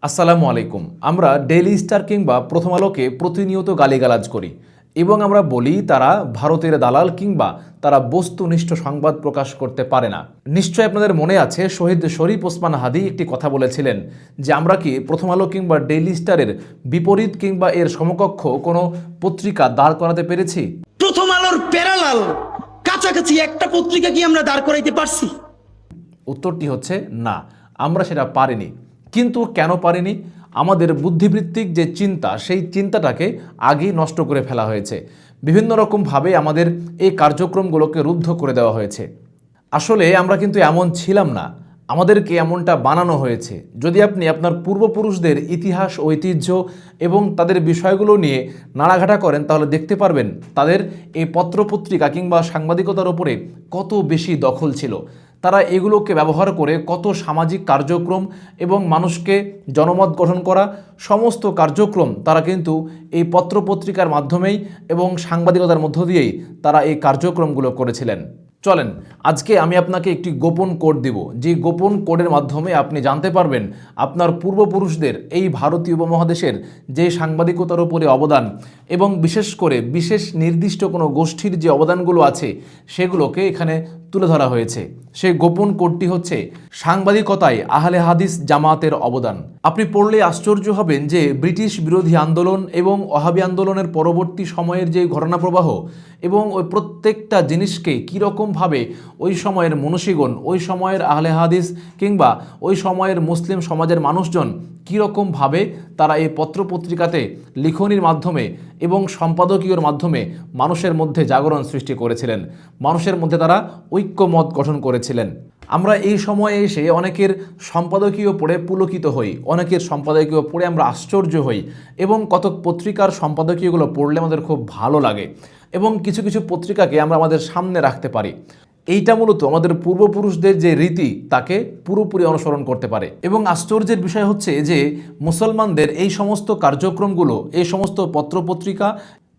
আসসালামু আলাইকুম। আমরা ডেইলি স্টার কিংবা প্রথম আলোকে প্রতিনিয়ত গালিগালাজ করি এবং আমরা বলি তারা ভারতের দালাল কিংবা তারা বস্তুনিষ্ঠ সংবাদ প্রকাশ করতে পারে না। নিশ্চয় আপনাদের মনে আছে শহীদ শরীফ ওসমান হাদি একটি কথা বলেছিলেন যে আমরা কি প্রথম আলো কিংবা ডেইলি স্টারের বিপরীত কিংবা এর সমকক্ষ কোনো পত্রিকা দাঁড় করাতে পেরেছি? প্রথম আলোর প্যারালাল কাছাকাছি একটা পত্রিকা কি আমরা দাঁড় করাইতে পারছি? উত্তরটি হচ্ছে না, আমরা সেটা পারিনি। কিন্তু কেন পারিনি? আমাদের বুদ্ধিবৃত্তিক যে চিন্তা, সেই চিন্তাটাকে আগেই নষ্ট করে ফেলা হয়েছে। বিভিন্ন রকমভাবে আমাদের এই কার্যক্রমগুলোকে রুদ্ধ করে দেওয়া হয়েছে। আসলে আমরা কিন্তু এমন ছিলাম না, আমাদেরকে এমনটা বানানো হয়েছে। যদি আপনি আপনার পূর্বপুরুষদের ইতিহাস, ঐতিহ্য এবং তাদের বিষয়গুলো নিয়ে নাড়াঘাটা করেন তাহলে দেখতে পারবেন তাদের এই পত্রপত্রিকা কিংবা সাংবাদিকতার উপরে কত বেশি দখল ছিল। তারা এগুলোকে ব্যবহার করে কত সামাজিক কার্যক্রম এবং মানুষকে জনমত গঠন করা সমস্ত কার্যক্রম তারা কিন্তু এই পত্রপত্রিকার মাধ্যমেই এবং সাংবাদিকতার মধ্য দিয়েই তারা এই কার্যক্রমগুলো করেছিলেন। চলেন আজকে আমি আপনাকে একটি গোপন কোড দিব, যে গোপন কোডের মাধ্যমে আপনি জানতে পারবেন আপনার পূর্বপুরুষদের এই ভারতীয় উপমহাদেশের যে সাংবাদিকতার উপরে অবদান এবং বিশেষ করে বিশেষ নির্দিষ্ট কোনো গোষ্ঠীর যে অবদানগুলো আছে সেগুলোকে এখানে তুলে ধরা হয়েছে। সেই গোপন কোডটি হচ্ছে সাংবাদিকতায় আহলে হাদিস জামাতের অবদান। আপনি পড়লে আশ্চর্য হবেন যে ব্রিটিশ বিরোধী আন্দোলন এবং ওয়াহাবি আন্দোলনের পরবর্তী সময়ের যে ঘটনাপ্রবাহ এবং ওই প্রত্যেকটা জিনিসকে কীরকমভাবে ওই সময়ের মনীষীগণ, ওই সময়ের আহলে হাদিস কিংবা ওই সময়ের মুসলিম সমাজের মানুষজন কীরকমভাবে তারা এই পত্রপত্রিকাতে লিখনির মাধ্যমে এবং সম্পাদকীয়র মাধ্যমে মানুষের মধ্যে জাগরণ সৃষ্টি করেছিলেন, মানুষের মধ্যে তারা ঐক্যমত গঠন করেছিলেন। আমরা এই সময়ে এসে অনেকের সম্পাদকীয় পড়ে পুলকিত হই, অনেকের সম্পাদকীয় পড়ে আমরা আশ্চর্য হই এবং কত পত্রিকার সম্পাদকীয়গুলো পড়লে আমাদের খুব ভালো লাগে এবং কিছু কিছু পত্রিকাকে আমরা আমাদের সামনে রাখতে পারি। এইটা মূলত আমাদের পূর্বপুরুষদের যে রীতি তাকে পুরোপুরি অনুসরণ করতে পারে। এবং আশ্চর্যের বিষয় হচ্ছে যে মুসলমানদের এই সমস্ত কার্যক্রমগুলো, এই সমস্ত পত্রপত্রিকা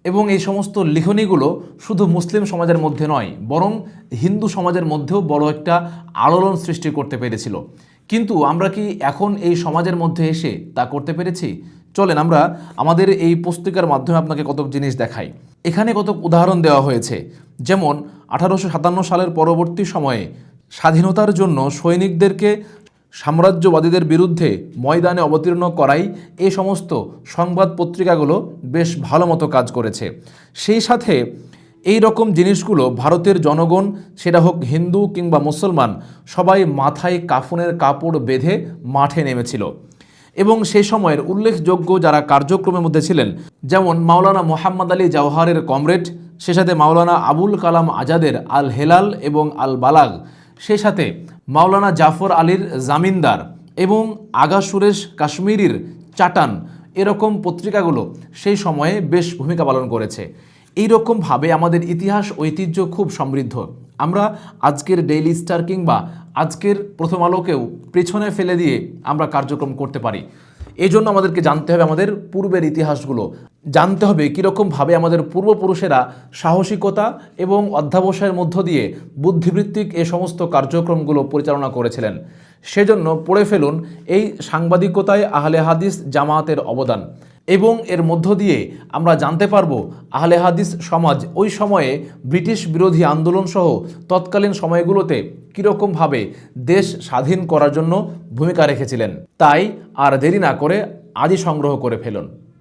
এবং এই সমস্ত লিখনিগুলো শুধু মুসলিম সমাজের মধ্যে নয়, বরং হিন্দু সমাজের মধ্যেও বড় একটা আলোড়ন সৃষ্টি করতে পেরেছিল। কিন্তু আমরা কি এখন এই সমাজের মধ্যে এসে তা করতে পেরেছি? চলেন আমরা আমাদের এই পুস্তিকার মাধ্যমে আপনাকে কতক জিনিস দেখাই। এখানে কতক উদাহরণ দেওয়া হয়েছে, যেমন 1857 সালের পরবর্তী সময়ে স্বাধীনতার জন্য সৈনিকদেরকে সাম্রাজ্যবাদীদের বিরুদ্ধে ময়দানে অবতীর্ণ করাই এই সমস্ত সংবাদ পত্রিকাগুলো বেশ ভালো মতো কাজ করেছে। সেই সাথে এই রকম জিনিসগুলো ভারতের জনগণ, সেটা হোক হিন্দু কিংবা মুসলমান, সবাই মাথায় কাফনের কাপড় বেঁধে মাঠে নেমেছিল। এবং সেই সময়ের উল্লেখযোগ্য যারা কার্যক্রমের মধ্যে ছিলেন, যেমন মাওলানা মোহাম্মদ আলী জওহারের কমরেড, সে সাথে মাওলানা আবুল কালাম আজাদের আল হেলাল এবং আল বালাগ, সেই সাথে মাওলানা জাফর আলীর জামিনদার এবং আগা সুরেশ কাশ্মীরির চাটান, এরকম পত্রিকাগুলো সেই সময়ে বেশ ভূমিকা পালন করেছে। এই রকমভাবে আমাদের ইতিহাস ঐতিহ্য খুব সমৃদ্ধ। আমরা আজকের ডেইলি স্টার কিংবা আজকের প্রথম আলোকেও পেছনে ফেলে দিয়ে আমরা কার্যক্রম করতে পারি। এই জন্য আমাদেরকে জানতে হবে আমাদের পূর্বের ইতিহাসগুলো, জানতে হবে কীরকমভাবে আমাদের পূর্বপুরুষেরা সাহসিকতা এবং অধ্যাবসায়ের মধ্য দিয়ে বুদ্ধিবৃত্তিক এই সমস্ত কার্যক্রমগুলো পরিচালনা করেছিলেন। সেজন্য পড়ে ফেলুন এই সাংবাদিকতায় আহলে হাদিস জামাতের অবদান, এবং এর মধ্য দিয়ে আমরা জানতে পারবো আহলে হাদিস সমাজ ওই সময়ে ব্রিটিশ বিরোধী আন্দোলন সহ তৎকালীন সময়গুলোতে কীরকমভাবে দেশ স্বাধীন করার জন্য ভূমিকা রেখেছিলেন। তাই আর দেরি না করে আজই সংগ্রহ করে ফেলুন।